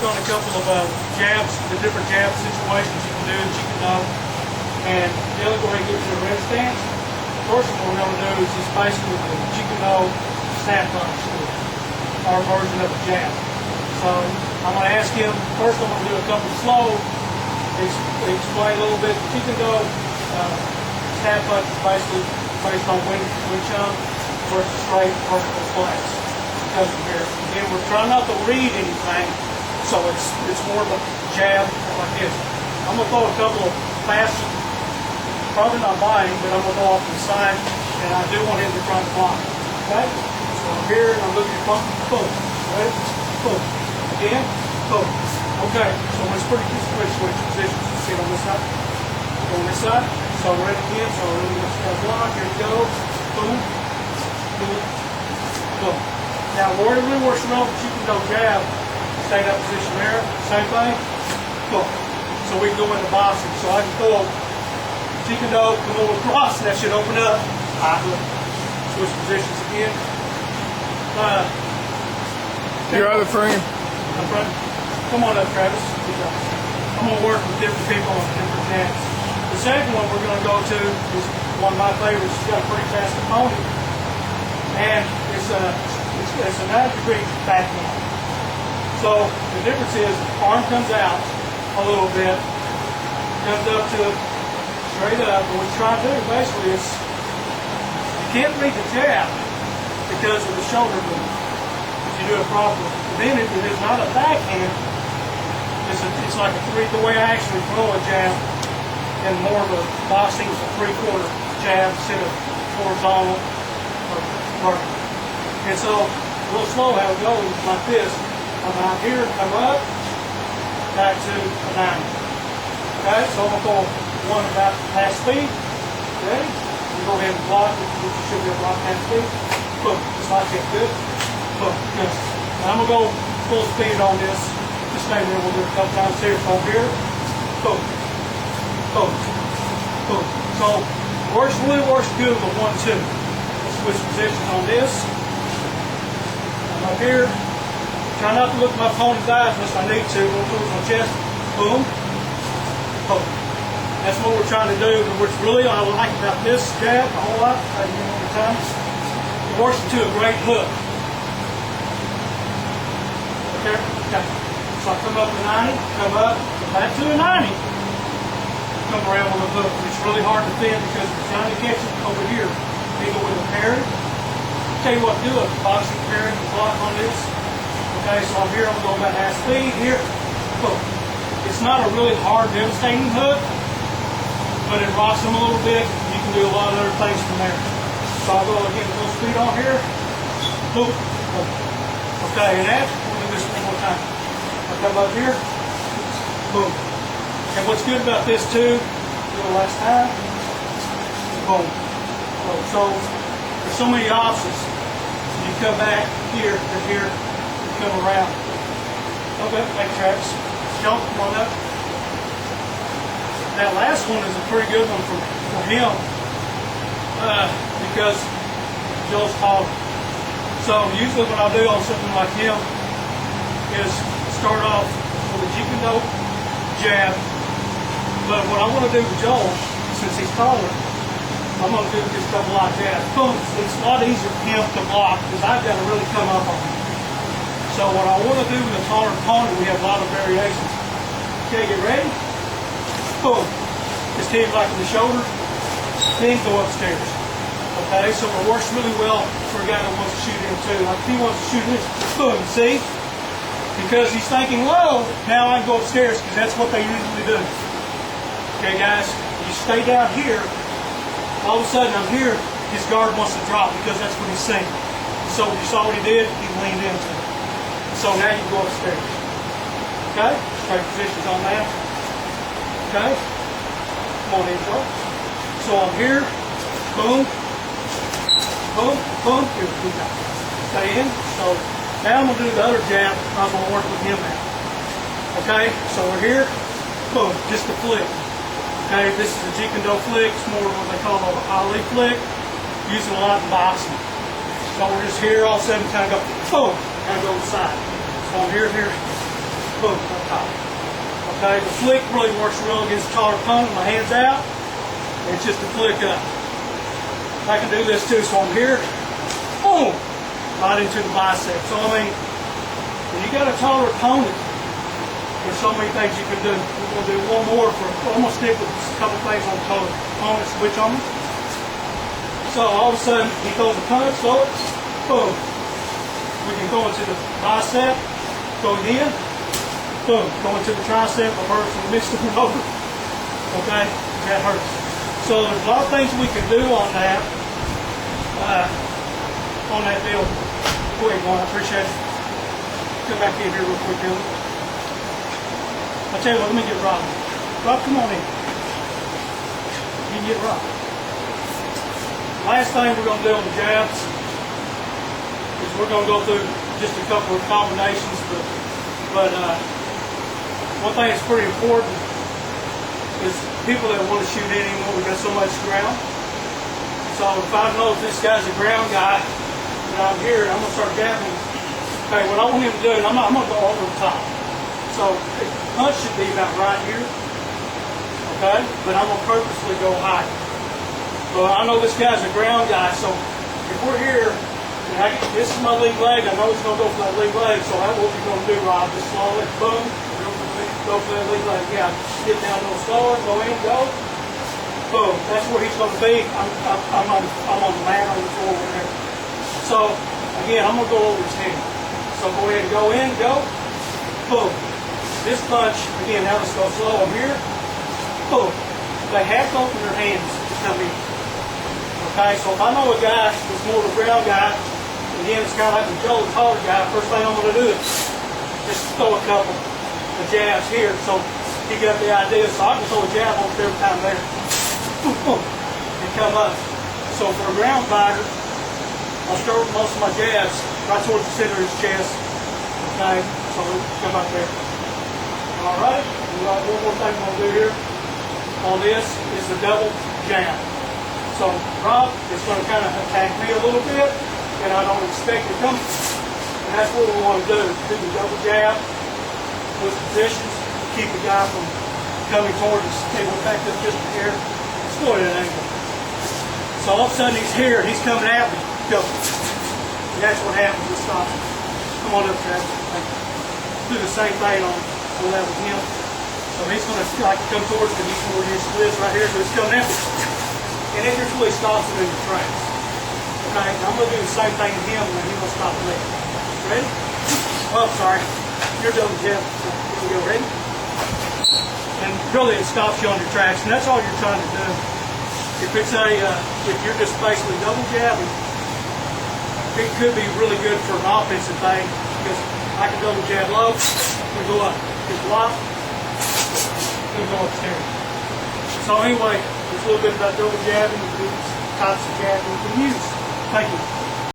on a couple of jabs, the different jab situations you can do in Jeet Kune Do. And Dylan, go ahead and get to the red stance. First one we're going to do is just basically the Jeet Kune Do snap punch, our version of a jab. So I'm going to ask him, first I'm going to do a couple slow, explain a little bit. Jeet Kune Do snap punch is basically based on wind chunk versus straight vertical flex. Because of here. Again, we're trying not to read anything, so it's more of a jab like this. I'm going to throw a couple of fast, probably not biting, but I'm going to go off to the side, and I do want him to try to block. Okay? So I'm here, and I'm looking at boom, boom, ready? Boom. Again, boom. Okay, so let's switch positions. See it on this side? On this side. So ready again, so we're going to block. Here we go. Boom, boom, boom. Now, where we work around with Jeet Kune Do jab, stay in that position there, same thing, boom. So we can go into boxing. So I can throw Jeet Kune Do, come over across, and that should open up. Switch positions again. Your other frame. Come on up, Travis. I'm going to work with different people on different jabs. The second one we're going to go to is one of my favorites. It's got a pretty fast opponent. And it's a 90-degree back one. So the difference is arm comes out a little bit, comes up to straight up, and what you're trying to do basically is you can't read the jab because of the shoulder move if you do it properly. And then if it is not a backhand, it's like the way I actually throw a jab and more of a boxing, it's a three-quarter jab instead of horizontal or vertical. And so a little slow how it goes like this. I'm out here, come up, back to a 90. Okay, so I'm going to go one about half speed. Ready? You go ahead and block it. You should be able to block half speed. Boom, just like that. Good. Boom, good. Now I'm going to go full speed on this. Just stay there. We'll do it a couple times here. So here. Boom. Boom. Boom. So really works good with 1-2. Let's switch positions on this. Up here, try not to look at my opponent's eyes unless I need to. We'll move my chest. Boom. Boom. That's what we're trying to do. But what's really I like about this jab a whole lot, one time, it works into a great hook. Okay? Okay. So I come up to 90, come up, come back to a 90. Come around with a hook. It's really hard to fit because it's trying to catch it over here. Either with a parry. Tell you what to do, a boxing parry and block on this. Okay, so I'm here, I'm going to go about half speed here. Boom. It's not a really hard, devastating hook, but it rocks them a little bit. You can do a lot of other things from there. So I'll go again full speed on here. Boom. Boom. Okay, and that, we'll do this one more time. I'll come up here. Boom. And what's good about this too, do it last time. Boom. So there's so many options. You come back here to here, you come around. Okay, make tracks. Jump, come on up. That last one is a pretty good one for him because Joe's taller. So usually what I'll do on something like him is start off with a Jeet Kune Do jab. But what I want to do with Joel, since he's taller, I'm going to do just a couple of jabs. Boom. It's a lot easier for him to block because I've got to really come up on him. So what I want to do with a taller opponent, we have a lot of variations. Okay, get ready? Boom. Just hit him like in the shoulder, then go upstairs. Okay, so it works really well for a guy that wants to shoot him too. Like if he wants to shoot this, boom, see? Because he's thinking low, now I can go upstairs because that's what they usually do. Okay, guys, you stay down here. All of a sudden, I'm here, his guard wants to drop because that's what he's saying. So you saw what he did, he leaned into it. So now you go upstairs. Okay? Straight positions on that. Okay? Come on in, Joe. So I'm here, boom, boom, boom, here we go. Stay in. So now I'm going to do the other jab, I'm going to work with him now. Okay? So we're here, boom, just a flick. Okay, this is a Jeet Kune Do flick. It's more what they call an Ali flick. Used it a lot in boxing. So we're just here, all of a sudden kind of go, boom, kind of go to the side. So I'm here, boom, up top. Okay, the flick really works real against the taller opponent. My hand's out, it's just a flick up. I can do this too, so I'm here, boom, right into the bicep. So I mean, when you got a taller opponent, there's so many things you can do. We're going to do one more I'm going to stick with a couple things on the taller opponent, switch on me. So all of a sudden, he throws a punch, throw it, boom. We can go into the bicep, go again, boom, go into the tricep, reverse, and mix them over. Okay, that hurts. So there's a lot of things we can do on that deal. Go ahead, Juan, I appreciate it. Come back in here real quick, Dylan. I'll tell you what, let me get Rob. Rob, come on in. You can get Rob. Last thing we're going to do on the jabs is we're going to go through just a couple of combinations, but one thing that's pretty important is people that want to shoot anymore, we've got so much ground. So if I know if this guy's a ground guy, and I'm here, I'm going to start jabbing. Okay, what I want him to do, and I'm going to go over the top. So the punch should be about right here, okay? But I'm going to purposely go high. So I know this guy's a ground guy, so if we're here, and this is my lead leg, I know he's going to go for that lead leg, so that's what we're going to do, Rob. Just slowly, boom, go for that lead leg. Yeah, get down a little slower, go in, go. Boom, that's where he's going to be. I'm on the mat on the floor over there. So, again, I'm going to go over his hand. So go ahead and go in, go, boom. This punch, again, now let's go slow. I'm here, boom. They have to open their hands to come in. Okay, so if I know a guy that's more of a ground guy, again, it's kind of like a Joe, the taller guy, first thing I'm going to do is just throw a couple of jabs here. So he got the idea, so I can throw a jab almost every time there. Boom, boom, and come up. So for a ground fighter, I'll start with most of my jabs right towards the center of his chest. Okay, so come up there. All right, one more thing I'm going to do here on this is the double jab. So Rob is going to kind of attack me a little bit, and I don't expect it to come. And that's what we want to do the double jab, those positions, keep the guy from coming towards us. Okay, we're back up just a hair. Let's go at an angle. So all of a sudden he's here, he's coming at me. Go. And that's what happens, it stops him. Come on up, Travis. Do the same thing on that with him. So he's going to like come towards me. He's more used to this right here, so he's coming at me. And it just really stops him in the tracks. Okay, and I'm going to do the same thing to him, and then he's going to stop me. Ready? Oh, sorry. You're double jab. Here we go. Ready? And really, it stops you on your tracks, and that's all you're trying to do. If it's if you're just basically double jabbing, it could be really good for an offensive thing because I can double jab low, we go up. Just block, we go upstairs. So anyway, there's a little bit about double jabbing, these types of jabbing you can use. Thank you.